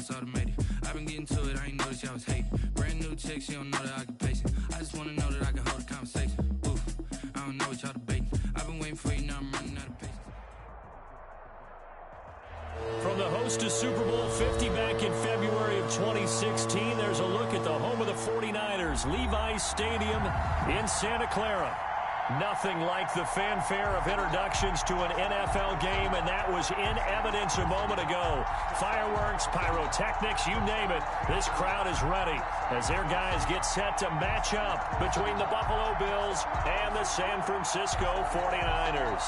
it's automated. I've been getting to it, I ain't noticed y'all was hating. Brand new chick, she don't know that I can pace it. I just wanna know that I can hold a conversation. Oof, I don't know what y'all debating. I've been waiting for you, now I'm running out of patience. From the host to Super Bowl 50 back in February of 2016, there's a look at the home of the 49ers, Levi's Stadium in Santa Clara. Nothing like the fanfare of introductions to an NFL game, and that was in evidence a moment ago. Fireworks, pyrotechnics, you name it. This crowd is ready as their guys get set to match up between the Buffalo Bills and the San Francisco 49ers.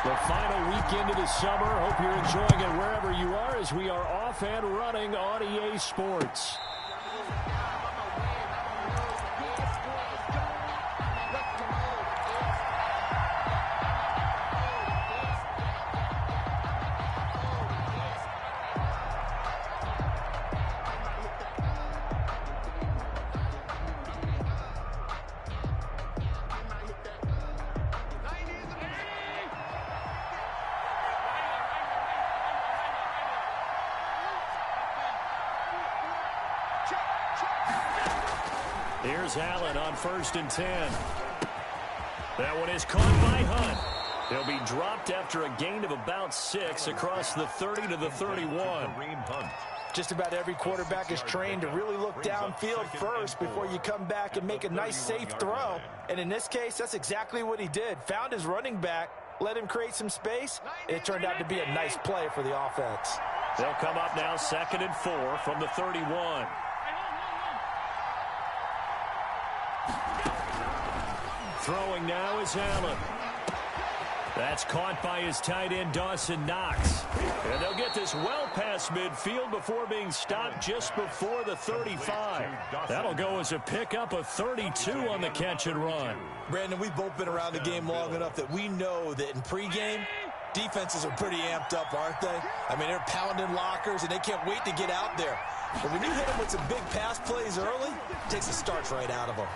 The final weekend of the summer. Hope you're enjoying it wherever you are as we are off and running on EA Sports. Here's Allen on 1st and 10. That one is caught by Hunt. He'll be dropped after a gain of about 6 across the 30 to the 31. Just about every quarterback is trained to really look downfield first before you come back and make a nice, safe throw. And in this case, that's exactly what he did. Found his running back, let him create some space. It turned out to be a nice play for the offense. They'll come up now 2nd and 4 from the 31. Throwing now is Allen. That's caught by his tight end, Dawson Knox. And they'll get this well past midfield before being stopped just before the 35. That'll go as a pickup of 32 on the catch and run. Brandon, we've both been around the game long enough that we know that in pregame, defenses are pretty amped up, aren't they? I mean, they're pounding lockers, and they can't wait to get out there. But when you hit them with some big pass plays early, it takes the starch right out of them.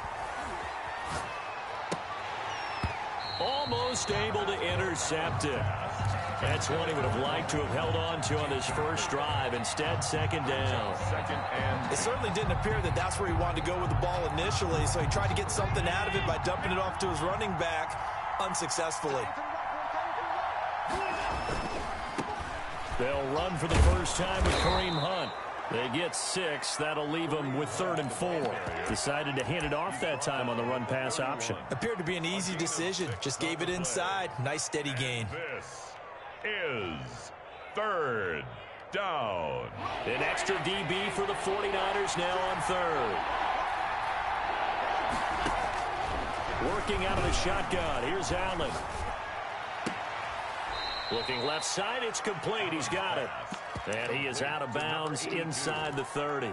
Almost able to intercept it. That's one he would have liked to have held on to on his first drive. Instead, 2nd down. It certainly didn't appear that that's where he wanted to go with the ball initially, so he tried to get something out of it by dumping it off to his running back unsuccessfully. They'll run for the first time with Kareem Hunt. They get 6. That'll leave them with 3rd and 4. Decided to hand it off that time on the run-pass option. Appeared to be an easy decision. Just gave it inside. Nice, steady gain. This is 3rd down. An extra DB for the 49ers now on 3rd. Working out of the shotgun. Here's Allen. Looking left side. It's complete. He's got it. And he is out of bounds inside the 30.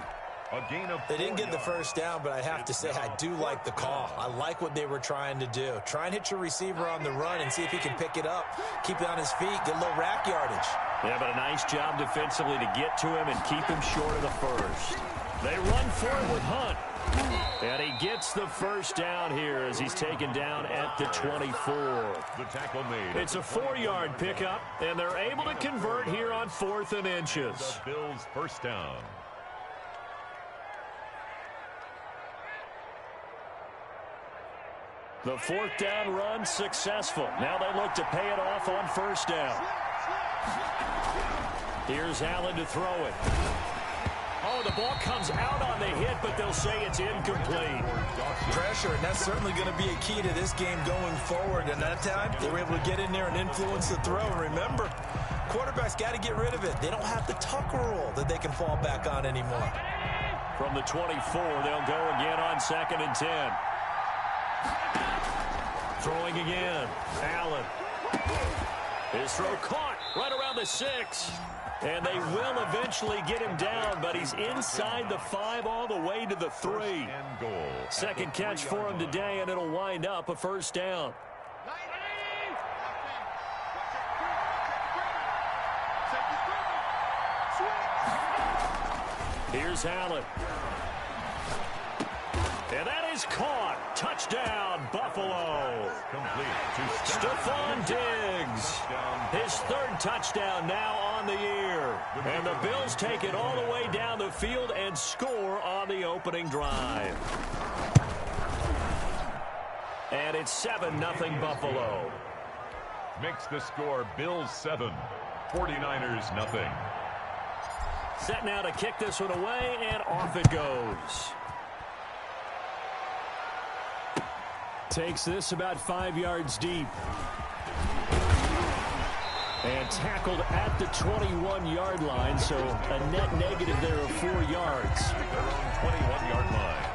They didn't get the first down, but I have to say I do like the call. I like what they were trying to do. Try and hit your receiver on the run and see if he can pick it up. Keep it on his feet, get a little rack yardage. Yeah, but a nice job defensively to get to him and keep him short of the first. They run for it with Hunt. And he gets the first down here as he's taken down at the 24. The tackle made. It's a 4-yard pickup, and they're able to convert here on 4th and inches. The Bills' first down. The 4th down run successful. Now they look to pay it off on 1st down. Here's Allen to throw it. Oh, the ball comes out on the hit, but they'll say it's incomplete. Pressure, and that's certainly going to be a key to this game going forward. And that time, they were able to get in there and influence the throw. And remember, quarterbacks got to get rid of it. They don't have the Tucker rule that they can fall back on anymore. From the 24, they'll go again on 2nd and 10. Throwing again. Allen. His throw caught right around the 6. And they will eventually get him down, but he's inside the 5 all the way to the 3. Second catch for him today, and it'll wind up a 1st down. Here's Allen. And that is caught. Touchdown, Buffalo. Complete to Stephon Diggs. His third touchdown now on the year. And the Bills take it all the way down the field and score on the opening drive. And it's 7-0 Buffalo. Makes the score Bills 7, 49ers nothing. Set now to kick this one away, and off it goes. Takes this about 5 yards deep. And tackled at the 21-yard line, so a net negative there of 4 yards. Their own 21-yard line.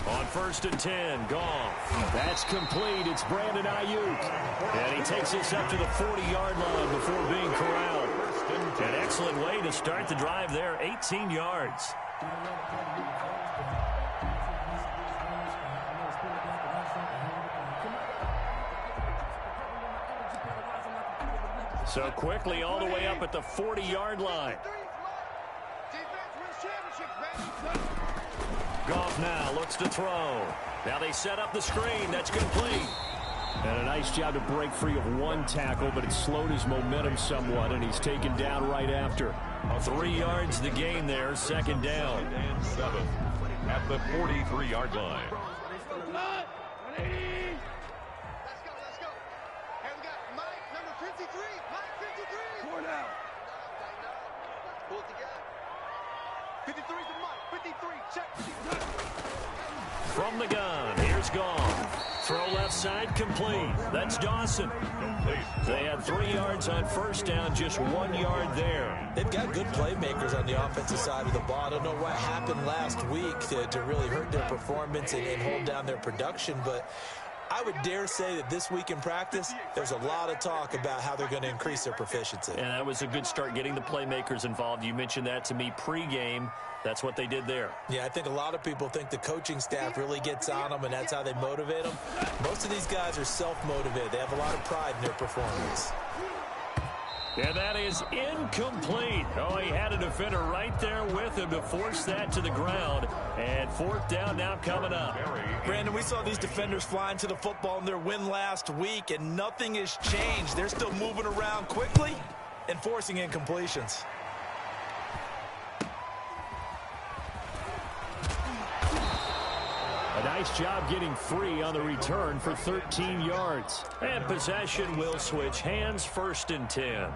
On 1st and 10, Goff. That's complete. It's Brandon Ayuk. And he takes this up to the 40-yard line before being corralled. An excellent way to start the drive there, 18 yards. So quickly all the way up at the 40-yard line. Goff now looks to throw. Now they set up the screen. That's complete. And a nice job to break free of one tackle, but it slowed his momentum somewhat, and he's taken down right after. 3 yards the gain there, second down. And 7 at the 43-yard line. Let's go. Hey, we got Mike, number 53. Mike, 53. 4 down. Pull it together. 53 to Mike. 53, check. From the gun, here's Goff. Throw left side, complete. That's Dawson. They had 3 yards on first down, just 1 yard there. They've got good playmakers on the offensive side of the ball. I don't know what happened last week to really hurt their performance and hold down their production, but I would dare say that this week in practice, there's a lot of talk about how they're going to increase their proficiency. And that was a good start getting the playmakers involved. You mentioned that to me pregame. That's what they did there. Yeah, I think a lot of people think the coaching staff really gets on them, and that's how they motivate them. Most of these guys are self-motivated. They have a lot of pride in their performance. And that is incomplete. Oh, he had a defender right there with him to force that to the ground. And fourth down now coming up. Brandon, we saw these defenders flying to the football in their win last week, and nothing has changed. They're still moving around quickly and forcing incompletions. A nice job getting free on the return for 13 yards. And possession will switch hands, 1st and 10.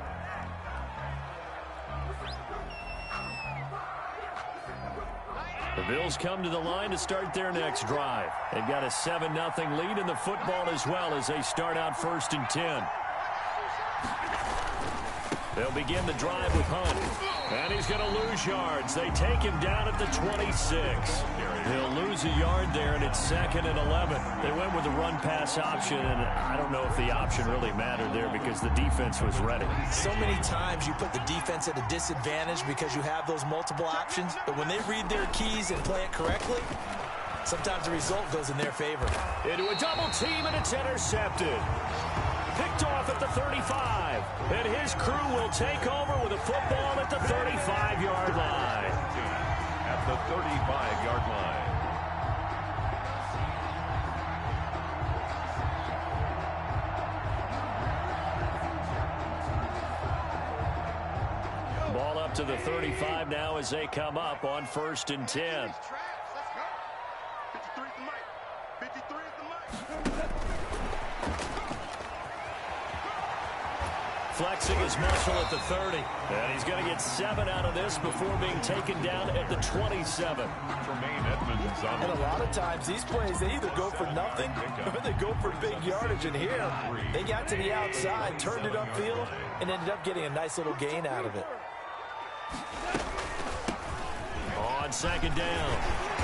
The Bills come to the line to start their next drive. They've got a 7-0 lead in the football as well as they start out 1st and 10. They'll begin the drive with Hunt. And he's going to lose yards. They take him down at the 26. He'll lose a yard there, and it's 2nd and 11. They went with the run-pass option, and I don't know if the option really mattered there because the defense was ready. So many times you put the defense at a disadvantage because you have those multiple options, but when they read their keys and play it correctly, sometimes the result goes in their favor. Into a double team, and it's intercepted. Picked off at the 35. And his crew will take over with a football at the 35-yard line. At the 35-yard line. Ball up to the 35 now as they come up on 1st and 10. Flexing his muscle at the 30. And he's going to get 7 out of this before being taken down at the 27. And a lot of times these plays, they either go for nothing or they go for big yardage. And here, they got to the outside, turned it upfield, and ended up getting a nice little gain out of it. On 2nd down.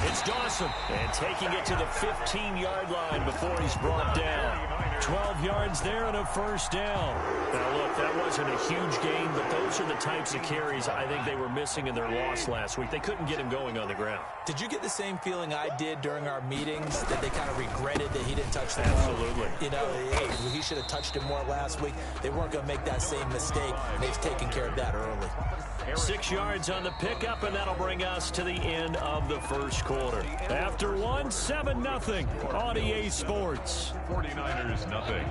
It's Dawson, and taking it to the 15-yard line before he's brought down. 12 yards there and a first down. Now, look, that wasn't a huge gain, but those are the types of carries I think they were missing in their loss last week. They couldn't get him going on the ground. Did you get the same feeling I did during our meetings, that they kind of regretted that he didn't touch the ball? Absolutely. You know, hey, he should have touched it more last week. They weren't going to make that same mistake, and they've taken care of that early. 6 yards on the pickup, and that'll bring us to the end of the first quarter. After one, 7-0 on EA Sports. 49ers nothing.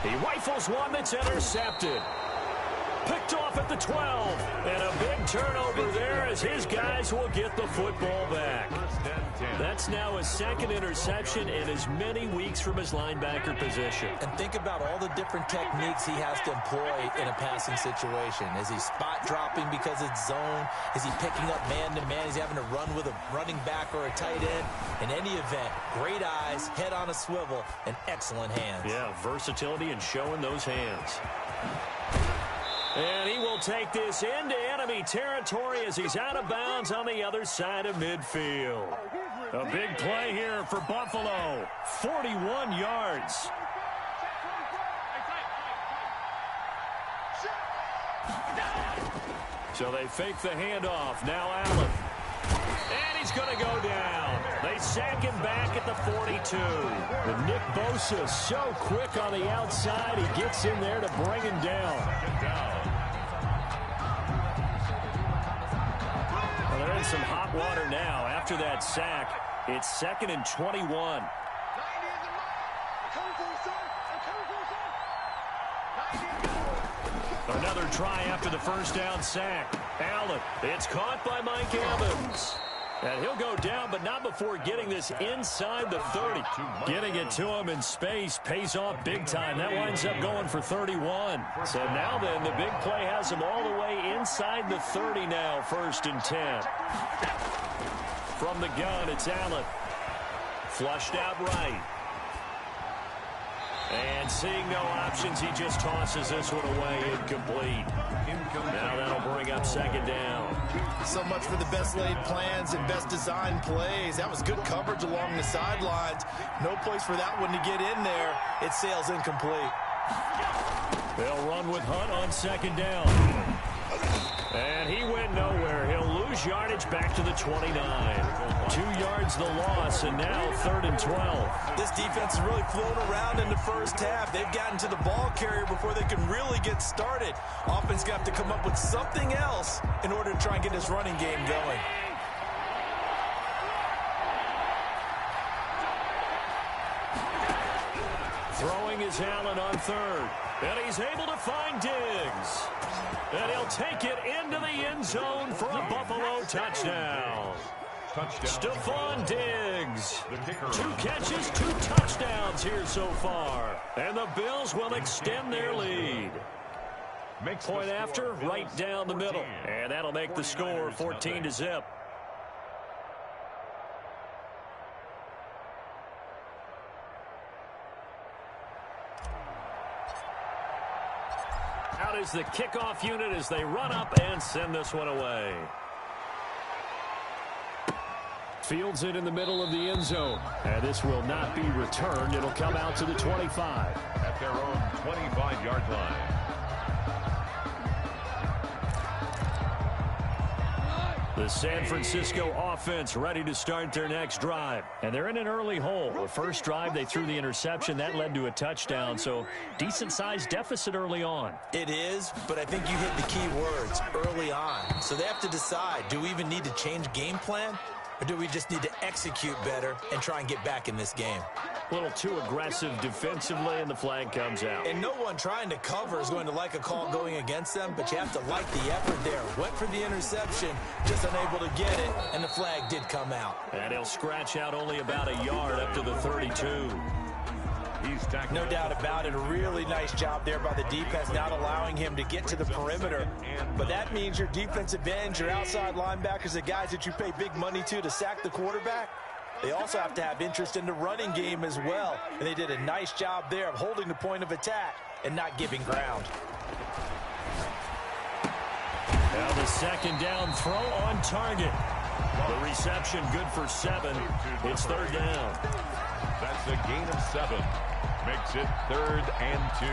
He rifles one that's intercepted. Picked off at the 12. And a big turnover there as his guys will get the football back. That's now his second interception in as many weeks from his linebacker position. And think about all the different techniques he has to employ in a passing situation. Is he spot dropping because it's zone? Is he picking up man-to-man? Is he having to run with a running back or a tight end? In any event, great eyes, head on a swivel, and excellent hands. Yeah, versatility and showing those hands. And he will take this into enemy territory as he's out of bounds on the other side of midfield. A big play here for Buffalo. 41 yards. So they fake the handoff. Now Allen. And he's going to go down. They sack him back at the 42. But Nick Bosa so quick on the outside. He gets in there to bring him down. Well, they're in some hot water now. After that sack, it's 2nd and 21. Another try after the first down sack. Allen, it's caught by Mike Evans. And he'll go down, but not before getting this inside the 30. Getting it to him in space pays off big time. That winds up going for 31. So now then, the big play has him all the way inside the 30 now, 1st and 10. From the gun, it's Allen. Flushed out right. And seeing no options, he just tosses this one away, incomplete. Now that'll bring up 2nd down. So much for the best laid plans and best designed plays. That was good coverage along the sidelines. No place for that one to get in there. It sails incomplete. They'll run with Hunt on 2nd down. And he went nowhere. He'll lose yardage back to the 29. 2 yards the loss, and now 3rd and 12. This defense has really flown around in the first half. They've gotten to the ball carrier before they can really get started. Offense got to come up with something else in order to try and get this running game going. Throwing is Allen on 3rd. And he's able to find Diggs. And he'll take it into the end zone for a Buffalo touchdown. Stephon Diggs. 2 catches, 2 touchdowns here so far. And the Bills will extend their lead. Point after, right down the middle. And that'll make the score 14-0. Out is the kickoff unit as they run up and send this one away. Fields it in the middle of the end zone. And this will not be returned. It'll come out to the 25. At their own 25-yard line. The San Francisco offense ready to start their next drive. And they're in an early hole. The first drive, they threw the interception. That led to a touchdown. So decent-sized deficit early on. It is, but I think you hit the key words, early on. So they have to decide, do we even need to change game plan? Or do we just need to execute better and try and get back in this game? A little too aggressive defensively, and the flag comes out. And no one trying to cover is going to like a call going against them, but you have to like the effort there. Went for the interception, just unable to get it, and the flag did come out. And he'll scratch out only about a yard up to the 32. No doubt about it. A really nice job there by the defense, not allowing him to get to the perimeter. But that means your defensive ends, your outside linebackers, the guys that you pay big money to sack the quarterback, they also have to have interest in the running game as well. And they did a nice job there of holding the point of attack and not giving ground. the second down throw on target. The reception good for 7. It's third down. That's a gain of 7. Makes it 3rd and 2.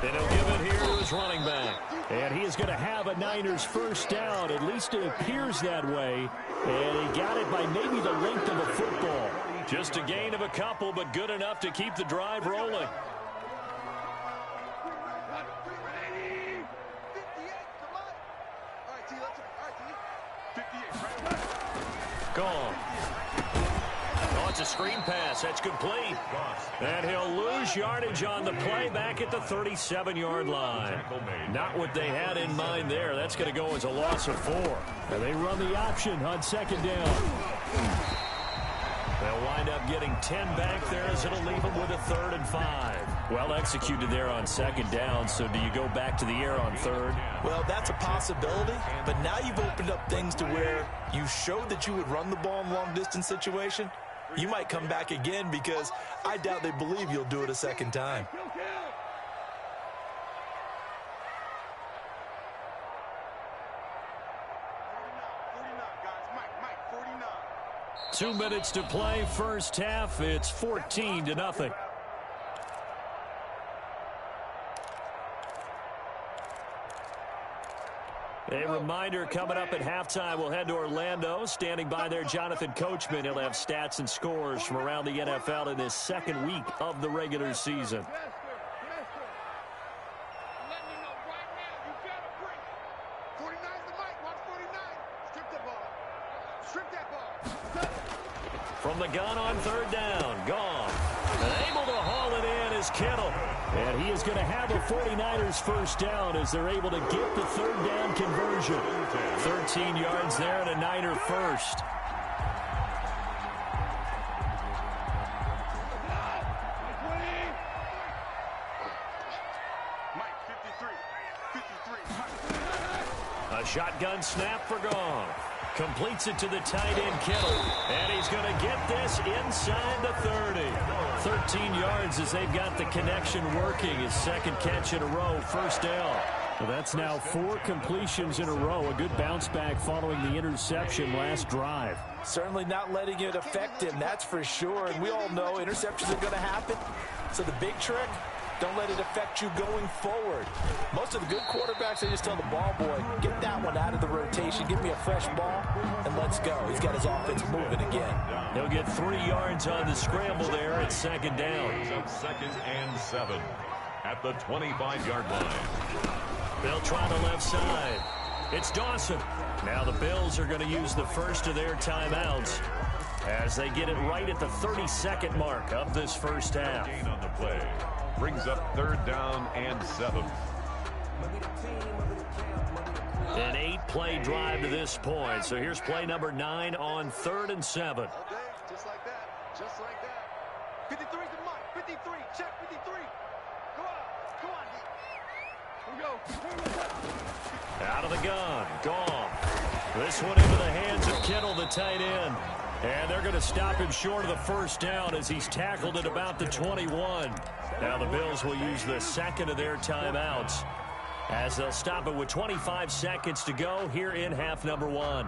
And he'll give it here to his running back. And he is going to have a Niners first down. At least it appears that way. And he got it by maybe the length of a football. Just a gain of a couple, but good enough to keep the drive rolling. Gone. Oh, it's a screen pass. That's complete. And he'll lose yardage on the play back at the 37-yard line. Not what they had in mind there. That's going to go as a loss of 4. And they run the option on second down. They'll wind up getting 10 back there as it'll leave them with a 3rd and 5. Well executed there on second down, so do you go back to the air on 3rd? Well, that's a possibility, but now you've opened up things to where you showed that you would run the ball in long-distance situation. You might come back again because I doubt they believe you'll do it a second time. 2 minutes to play, first half. It's 14-0. A reminder, coming up at halftime, we'll head to Orlando. Standing by there, Jonathan Coachman. He'll have stats and scores from around the NFL in his second week of the regular season. From the gun on third down, gone. And able to haul it in is Kittle. And he is going to have a 49ers first down as they're able to get the third down conversion. 13 yards there and a Niner first. A shotgun snap for Gone. Completes it to the tight end, Kittle. And he's going to get this inside the 30. 13 yards as they've got the connection working. His second catch in a row, first down. Well, that's now 4 completions in a row. A good bounce back following the interception last drive. Certainly not letting it affect him, that's for sure. And we all know interceptions are going to happen. So the big trick, don't let it affect you going forward. Most of the good quarterbacks, they just tell the ball boy, get that one out of the rotation, give me a fresh ball, and let's go. He's got his offense moving again. He'll get 3 yards on the scramble there at second down. 2nd and 7 at the 25-yard line. They'll try the left side. It's Dawson. Now the Bills are going to use the first of their timeouts as they get it right at the 32nd mark of this first half. Gain on the play. Brings up 3rd down and 7. An 8-play drive to this point. So here's play number 9 on 3rd and 7. Okay, just like that. Just like that. 53's the mark. 53. Check 53. Go on. Come on, D. Here we go. Out of the gun. Gone. This one into the hands of Kittle, the tight end. And they're going to stop him short of the first down as he's tackled at about the 21. Now the Bills will use the second of their timeouts as they'll stop it with 25 seconds to go here in half number 1.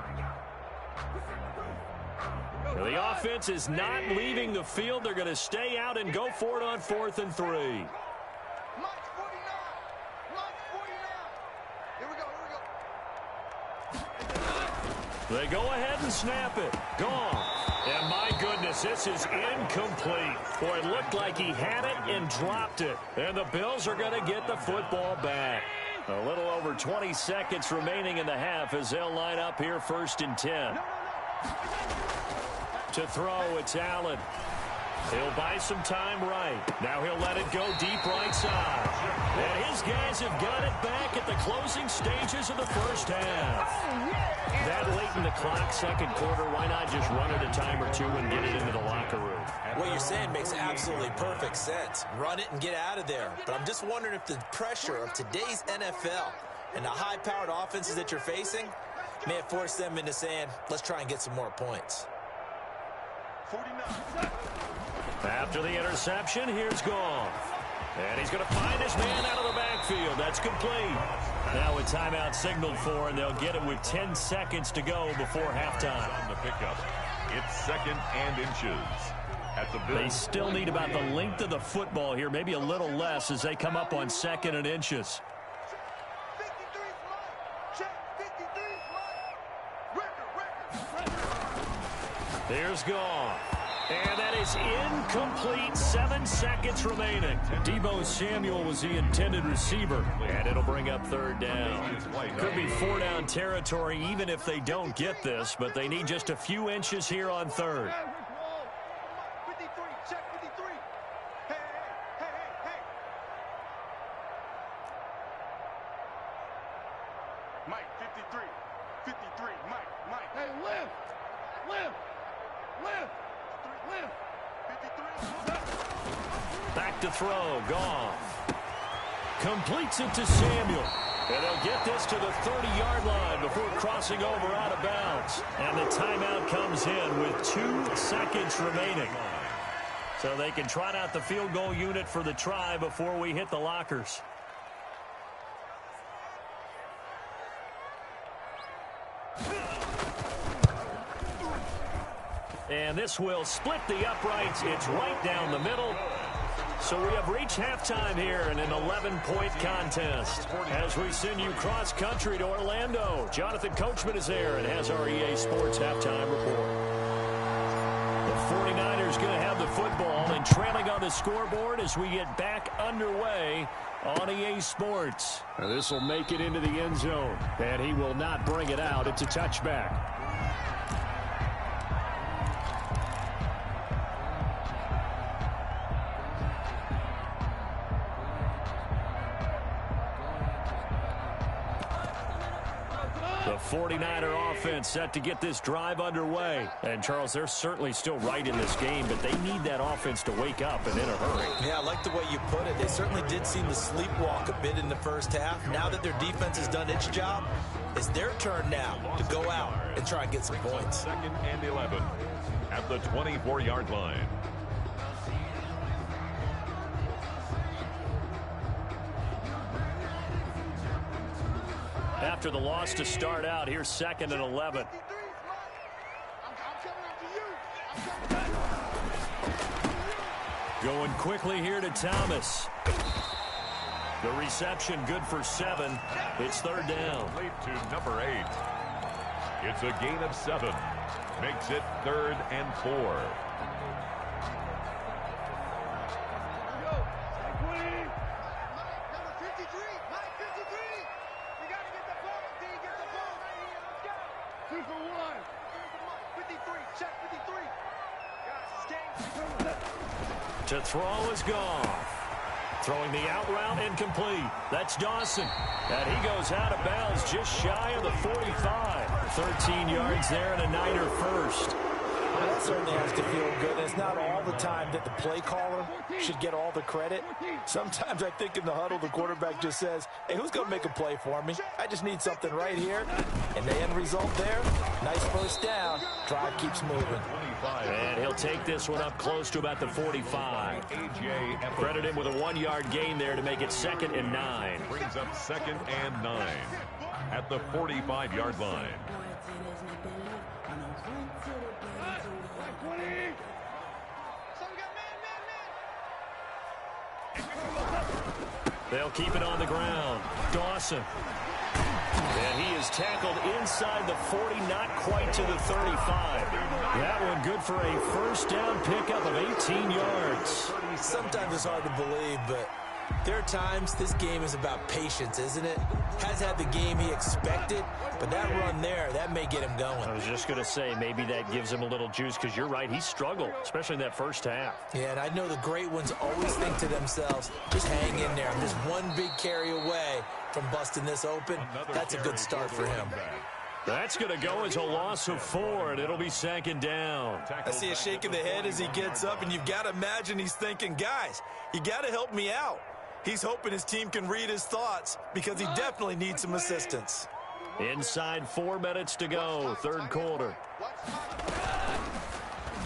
The offense is not leaving the field. They're going to stay out and go for it on 4th and 3. March 49. March 49. Here we go. They go ahead and snap it. Gone. And my goodness, this is incomplete. Boy, it looked like he had it and dropped it. And the Bills are going to get the football back. A little over 20 seconds remaining in the half as they'll line up here 1st and 10. To throw, it's Allen. He'll buy some time right. Now he'll let it go deep right side. And his guys have got it back at the closing stages of the first half. That late in the clock, second quarter, why not just run it a time or 2 and get it into the locker room? What you're saying makes absolutely perfect sense. Run it and get out of there. But I'm just wondering if the pressure of today's NFL and the high-powered offenses that you're facing may have forced them into saying, let's try and get some more points. 49. After the interception, here's Goff. And he's going to find his man out of the backfield. That's complete. Now a timeout signaled for, and they'll get it with 10 seconds to go before halftime. On the pickup, it's 2nd and inches. At the They still need about the length of the football here, maybe a little less as they come up on 2nd and inches. 53 is mine. Check. 53 is mine. Record. Here's Goff. And that is incomplete. 7 seconds remaining. Deebo Samuel was the intended receiver. And it'll bring up 3rd down. Could be 4-down territory even if they don't get this, but they need just a few inches here on 3rd. 53. Check 53. Hey. Mike, 53. 53. Mike. Hey, lift. 53. Back to throw. Goff completes it to Samuel. And they'll get this to the 30-yard line before crossing over out of bounds. And the timeout comes in with 2 seconds remaining. So they can trot out the field goal unit for the try before we hit the lockers. And this will split the uprights. It's right down the middle. So we have reached halftime here in an 11-point contest. As we send you cross-country to Orlando, Jonathan Coachman is there and has our EA Sports halftime report. The 49ers going to have the football and trailing on the scoreboard as we get back underway on EA Sports. Now this will make it into the end zone, and he will not bring it out. It's a touchback. The 49er offense set to get this drive underway. And, Charles, they're certainly still right in this game, but they need that offense to wake up and in a hurry. Yeah, I like the way you put it. They certainly did seem to sleepwalk a bit in the first half. Now that their defense has done its job, it's their turn now to go out and try and get some points. 2nd and 11 at the 24-yard line. After the loss to start out, here's 2nd and 11. Going quickly here to Thomas. The reception good for 7. It's 3rd down. Lead to number 8. It's a gain of 7. Makes it 3rd and 4. To throw is Goff. Throwing the out route incomplete. That's Dawson. And he goes out of bounds just shy of the 45. 13 yards there and a Niner first. Well, that certainly has to feel good. It's not all the time that the play caller should get all the credit. Sometimes I think in the huddle, the quarterback just says, hey, who's going to make a play for me? I just need something right here. And the end result there, nice first down. Drive keeps moving. And he'll take this one up close to about the 45. Credit him with a 1-yard gain there to make it 2nd and 9. Brings up 2nd and 9 at the 45-yard line. They'll keep it on the ground. Dawson. And he is tackled inside the 40, not quite to the 35. That one good for a first down pickup of 18 yards. Sometimes it's hard to believe, but there are times this game is about patience, isn't it? Has had the game he expected, but that run there, that may get him going. I was just going to say, maybe that gives him a little juice, because you're right, he struggled, especially in that first half. Yeah, and I know the great ones always think to themselves, just hang in there. I'm just one big carry away from busting this open. That's a good start for him. That's going to go as a loss of 4, and it'll be 2nd down. I see a shake of the head as he gets up, and you've got to imagine he's thinking, guys, you got to help me out. He's hoping his team can read his thoughts because he definitely needs some assistance. Inside 4 minutes to go, 3rd quarter.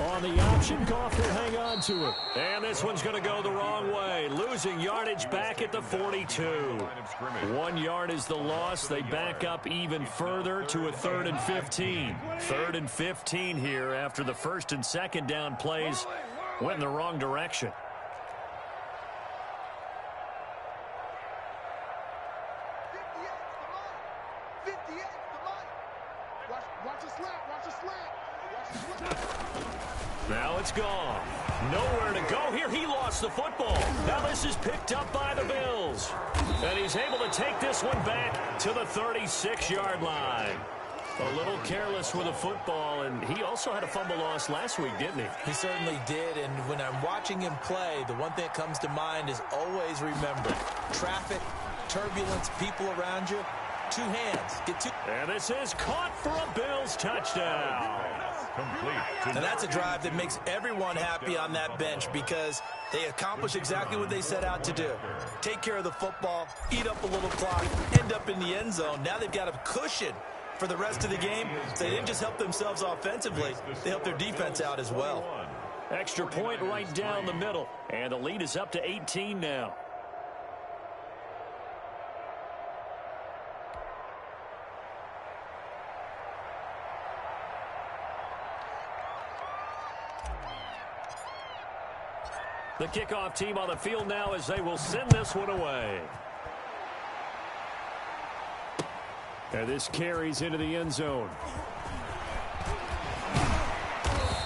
On the option, Goff will hang on to it. And this one's going to go the wrong way. Losing yardage back at the 42. 1 yard is the loss. They back up even further to a 3rd and 15. 3rd and 15 here after the 1st and 2nd down plays went in the wrong direction. Now it's gone. Nowhere to go here. He lost the football. Now this is picked up by the Bills. And he's able to take this one back to the 36-yard line. A little careless with a football, and he also had a fumble loss last week, didn't he? He certainly did, and when I'm watching him play, the one thing that comes to mind is always remember, traffic, turbulence, people around you, 2 hands. Get 2. And this is caught for a Bills touchdown. And that's a drive that makes everyone happy on that bench because they accomplish exactly what they set out to do. Take care of the football, eat up a little clock, end up in the end zone. Now they've got a cushion for the rest of the game. So they didn't just help themselves offensively, they helped their defense out as well. Extra point right down the middle. And the lead is up to 18 now. The kickoff team on the field now as they will send this one away. And this carries into the end zone.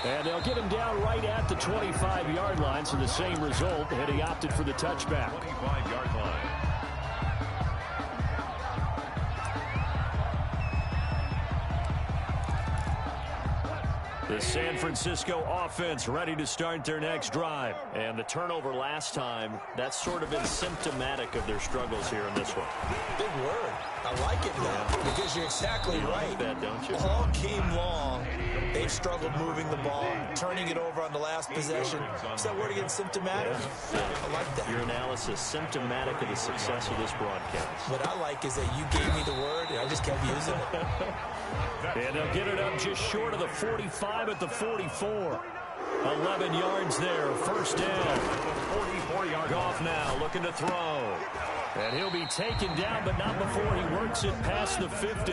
And they'll get him down right at the 25-yard line, so the same result, and he opted for the touchback. 25-yard line. The San Francisco offense ready to start their next drive. And the turnover last time, that's sort of been symptomatic of their struggles here in this one. Big word. I like it now because you're exactly right. Like that, don't you? All game long, they've struggled moving the ball, turning it over on the last possession. Is that word again, symptomatic? Yeah. I like that. Your analysis, symptomatic of the success of this broadcast. What I like is that you gave me the word, and I just kept using it. And they'll get it up just short of the 45 at the 44. 11 yards there, first down. 44-yard Goff now looking to throw. And he'll be taken down, but not before he works it past the 50.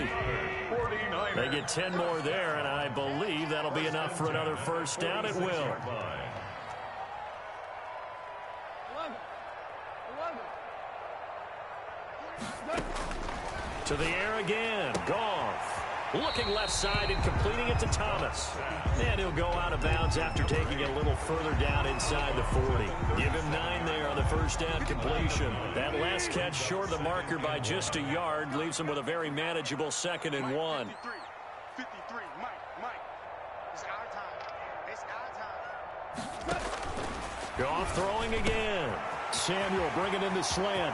They get 10 more there, and I believe that'll be enough for another first down. It will. To the air again. Goff. Looking left side and completing it to Thomas. And he'll go out of bounds after taking it a little further down inside the 40. Give him 9 there on the first down completion. That last catch short of the marker by just a yard leaves him with a very manageable 2nd and 1. 53, Mike. It's our time. It's our time. Goff throwing again. Samuel bringing in the slant.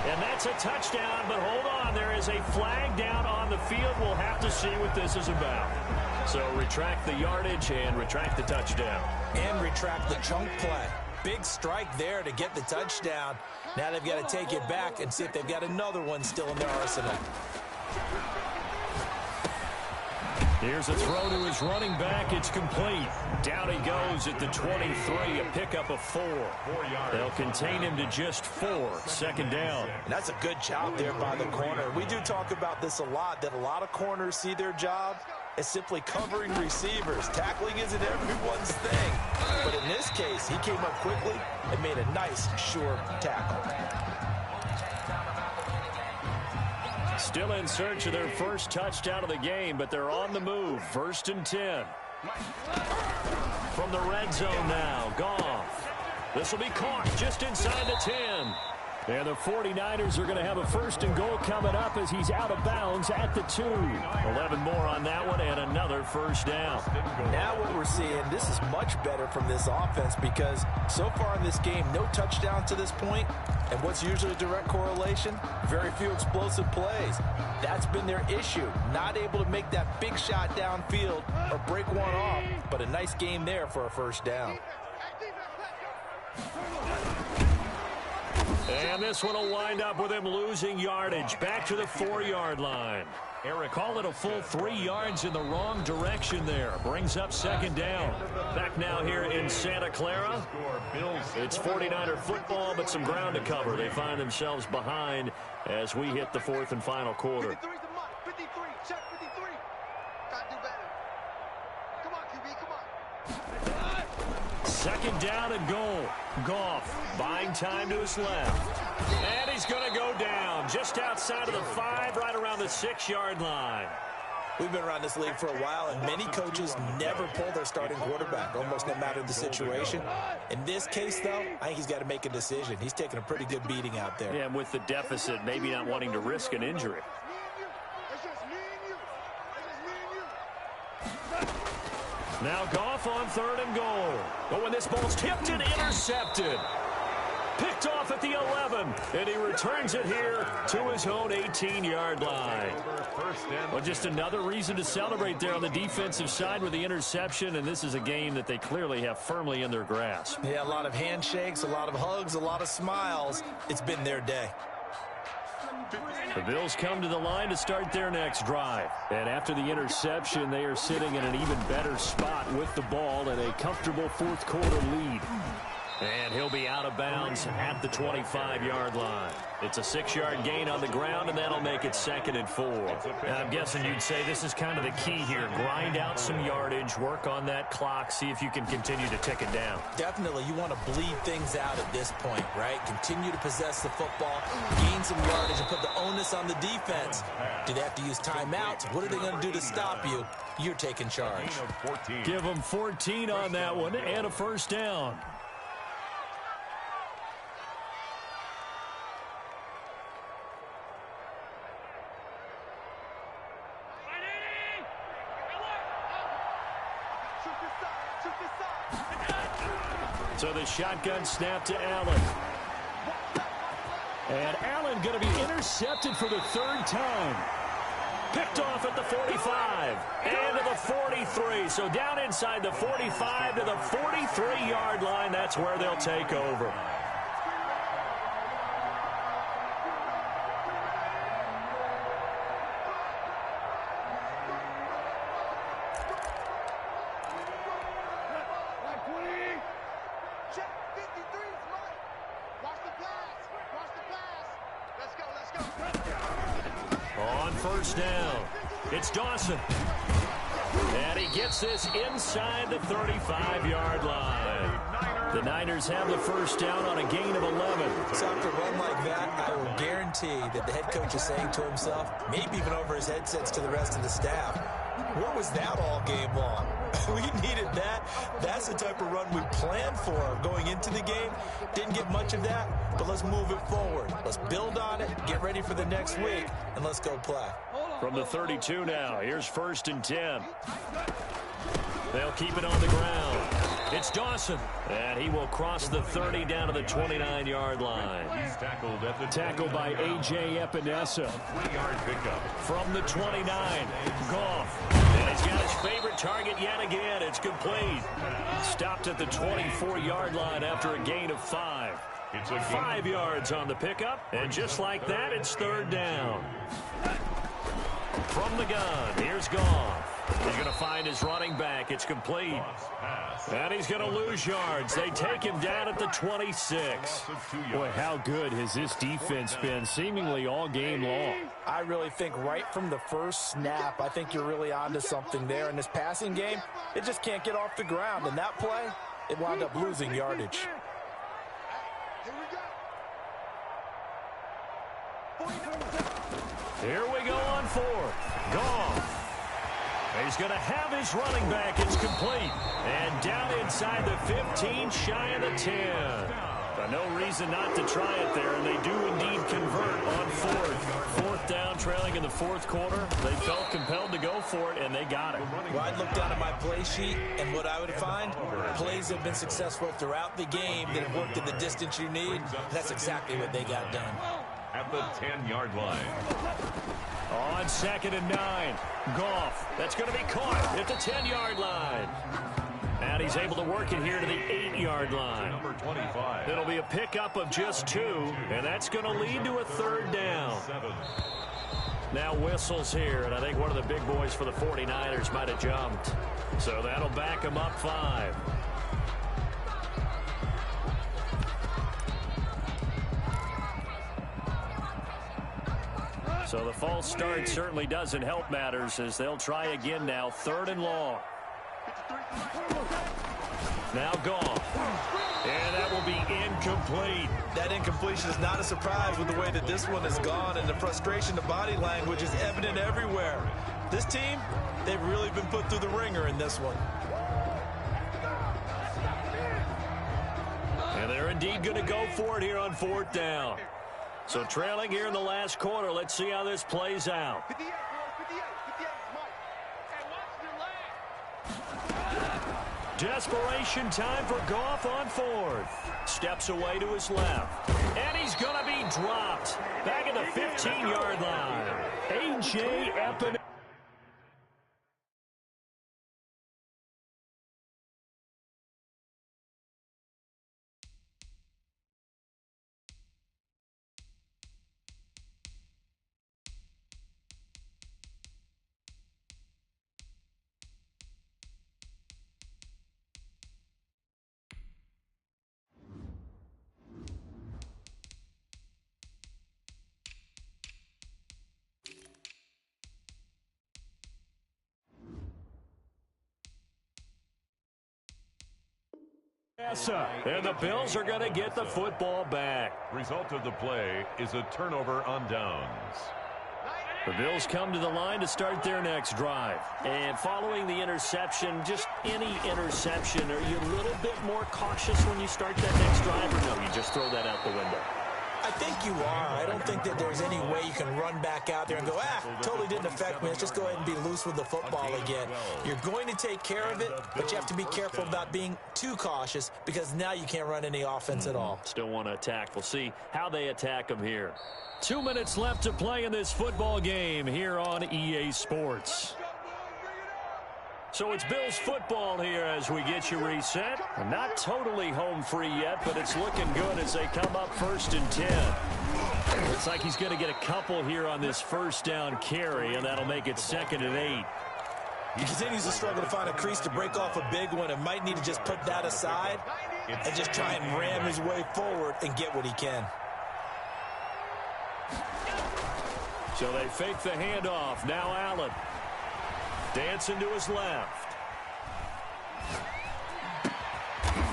And that's a touchdown, but hold on. There is a flag down on the field. We'll have to see what this is about. So retract the yardage and retract the touchdown. And retract the chunk play. Big strike there to get the touchdown. Now they've got to take it back and see if they've got another one still in their arsenal. Here's a throw to his running back. It's complete. Down he goes at the 23, a pickup of 4. They'll contain him to just 4. 2nd down. And that's a good job there by the corner. We do talk about this a lot, that a lot of corners see their job as simply covering receivers. Tackling isn't everyone's thing. But in this case, he came up quickly and made a nice, sure tackle. Still in search of their first touchdown of the game, but they're on the move. 1st and 10. From the red zone now, Goff. This will be caught just inside the 10. And the 49ers are going to have a 1st and goal coming up as he's out of bounds at the 2. 11 more on that one and another first down. Now what we're seeing, this is much better from this offense because so far in this game, no touchdowns to this point. And what's usually a direct correlation? Very few explosive plays. That's been their issue. Not able to make that big shot downfield or break one off, but a nice game there for a first down. And this one will wind up with him losing yardage back to the 4-yard line. Call it a full 3 yards in the wrong direction there. Brings up second down. Back now here in Santa Clara. It's 49er football, but some ground to cover. They find themselves behind as we hit the fourth and final quarter. 53's the mark. 53. Check 53. Gotta do better. Come on, QB. Come on. Second down and goal. Goff buying time to his left. And he's going to go down just outside of the 5, right around the 6-yard line. We've been around this league for a while, and many coaches never pull their starting quarterback, almost no matter the situation. In this case, though, I think he's got to make a decision. He's taking a pretty good beating out there. Yeah, and with the deficit, maybe not wanting to risk an injury. It's just me and you. It's just me and you. Now Goff on 3rd and goal. But when this ball's tipped and intercepted. Picked off at the 11, and he returns it here to his own 18-yard line. Well, just another reason to celebrate there on the defensive side with the interception, and this is a game that they clearly have firmly in their grasp. Yeah, a lot of handshakes, a lot of hugs, a lot of smiles. It's been their day. The Bills come to the line to start their next drive. And after the interception, they are sitting in an even better spot with the ball and a comfortable fourth quarter lead. And he'll be out of bounds at the 25-yard line. It's a 6-yard gain on the ground, and that'll make it 2nd and 4. Now, I'm guessing you'd say this is kind of the key here. Grind out some yardage, work on that clock, see if you can continue to tick it down. Definitely, you want to bleed things out at this point, right? Continue to possess the football, gain some yardage, and put the onus on the defense. Do they have to use timeouts? What are they going to do to stop you? You're taking charge. Give them 14 on that one and a first down. So the shotgun snap to Allen. And Allen going to be intercepted for the 3rd time. Picked off at the 45 and to the 43. So down inside the 45 to the 43-yard line. That's where they'll take over. Down. It's Dawson. And he gets this inside the 35-yard line. The Niners have the first down on a gain of 11. So after a run like that, I will guarantee that the head coach is saying to himself, maybe even over his headsets to the rest of the staff, what was that all game long? We needed that. That's the type of run we planned for going into the game. Didn't get much of that, but let's move it forward. Let's build on it, get ready for the next week, and let's go play. From the 32 now, here's 1st and 10. They'll keep it on the ground. It's Dawson, and he will cross the 30 down to the 29-yard line. He's Tackled by A.J. Epinesa. 3-yard pickup. From the 29, Goff. And he's got his favorite target yet again. It's complete. Stopped at the 24-yard line after a gain of 5. It's a 5 yards on the pickup, and just like that, it's 3rd down. From the gun, here's Goff. He's going to find his running back. It's complete. And he's going to lose yards. They take him down at the 26. Boy, how good has this defense been seemingly all game long? I really think right from the first snap, I think you're really onto something there. In this passing game, it just can't get off the ground. In that play, it wound up losing yardage. Here we go on 4th. Goff. He's going to have his running back. It's complete. And down inside the 15, shy of the 10. But no reason not to try it there, and they do indeed convert on 4th. 4th down, trailing in the 4th quarter. They felt compelled to go for it, and they got it. Well, I'd look down at my play sheet, and what I would find, plays have been successful throughout the game that have worked in the distance you need. That's exactly what they got done. At the 10-yard line. On 2nd and 9, Goff. That's going to be caught at the 10-yard line. And he's able to work it here to the 8-yard line. Number 25. It'll be a pickup of just 2, and that's going to lead to a 3rd down. Now whistles here, and I think one of the big boys for the 49ers might have jumped. So that'll back him up 5. So the false start certainly doesn't help matters as they'll try again now. 3rd and long. Now Goff. And that will be incomplete. That incompletion is not a surprise with the way that this one has gone, and the frustration, the body language is evident everywhere. This team, they've really been put through the ringer in this one. And they're indeed going to go for it here on 4th down. So trailing here in the last quarter. Let's see how this plays out. 58, boys, 58, Mike. Hey, watch your left. Desperation time for Goff on 4th. Steps away to his left. And he's going to be dropped. Back at the 15-yard line. A.J. Epinesa. And the Bills are going to get the football back. Result of the play is a turnover on downs. The Bills come to the line to start their next drive. And following the interception, just any interception, are you a little bit more cautious when you start that next drive, or no, you just throw that out the window? I think you are. I don't think that there's any way you can run back out there and go, totally didn't affect me. Let's just go ahead and be loose with the football again. You're going to take care of it, but you have to be careful about being too cautious because now you can't run any offense at all. Still want to attack. We'll see how they attack them here. 2 minutes left to play in this football game here on EA Sports. So it's Bills football here as we get you reset. Not totally home free yet, but it's looking good as they come up 1st and 10. Looks like he's going to get a couple here on this 1st down carry, and that'll make it 2nd and 8. He continues to struggle to find a crease to break off a big one and might need to just put that aside and just try and ram his way forward and get what he can. So they fake the handoff. Now Allen. Dancing to his left.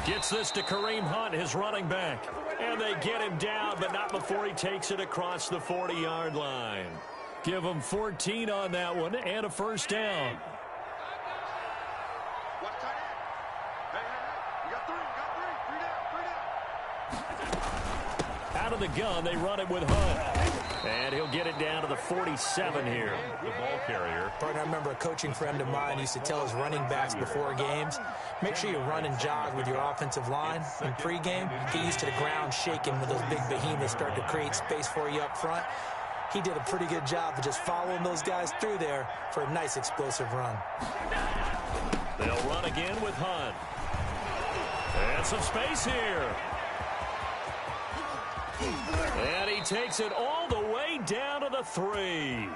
Gets this to Kareem Hunt, his running back. And they get him down, but not before he takes it across the 40-yard line. Give him 14 on that one and a 1st down. Watch tight end. Hey. You got three. Out of the gun, they run it with Hunt. And he'll get it down to the 47 here. The ball carrier. Partner, I remember a coaching friend of mine used to tell his running backs before games, make sure you run and jog with your offensive line in pregame. Get used to the ground shaking when those big behemoths start to create space for you up front. He did a pretty good job of just following those guys through there for a nice explosive run. They'll run again with Hunt. And some space here. And he takes it all the way down to the 3.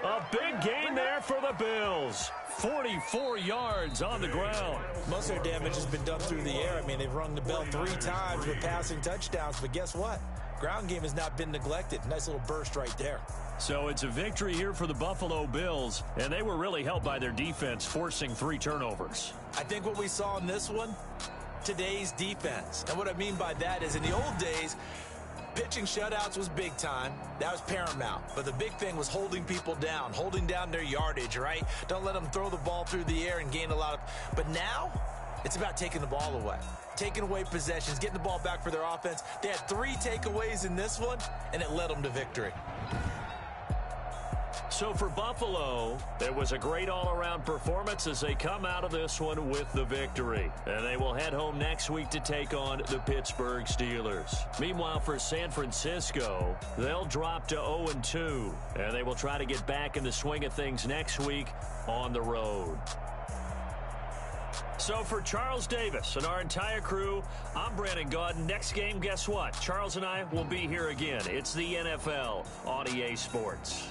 A big gain there for the Bills. 44 yards on the ground. Most of their damage has been done through the air. I mean, they've rung the bell 3 times with passing touchdowns, but guess what? Ground game has not been neglected. Nice little burst right there. So it's a victory here for the Buffalo Bills, and they were really helped by their defense, forcing 3 turnovers. I think what we saw in this one, today's defense. And what I mean by that is in the old days, pitching shutouts was big time. That was paramount. But the big thing was holding people down, holding down their yardage, right? Don't let them throw the ball through the air and gain a lot of... But now, it's about taking the ball away. Taking away possessions, getting the ball back for their offense. They had 3 takeaways in this one, and it led them to victory. So for Buffalo, it was a great all-around performance as they come out of this one with the victory. And they will head home next week to take on the Pittsburgh Steelers. Meanwhile, for San Francisco, they'll drop to 0-2. And they will try to get back in the swing of things next week on the road. So for Charles Davis and our entire crew, I'm Brandon Gaudin. Next game, guess what? Charles and I will be here again. It's the NFL on EA Sports.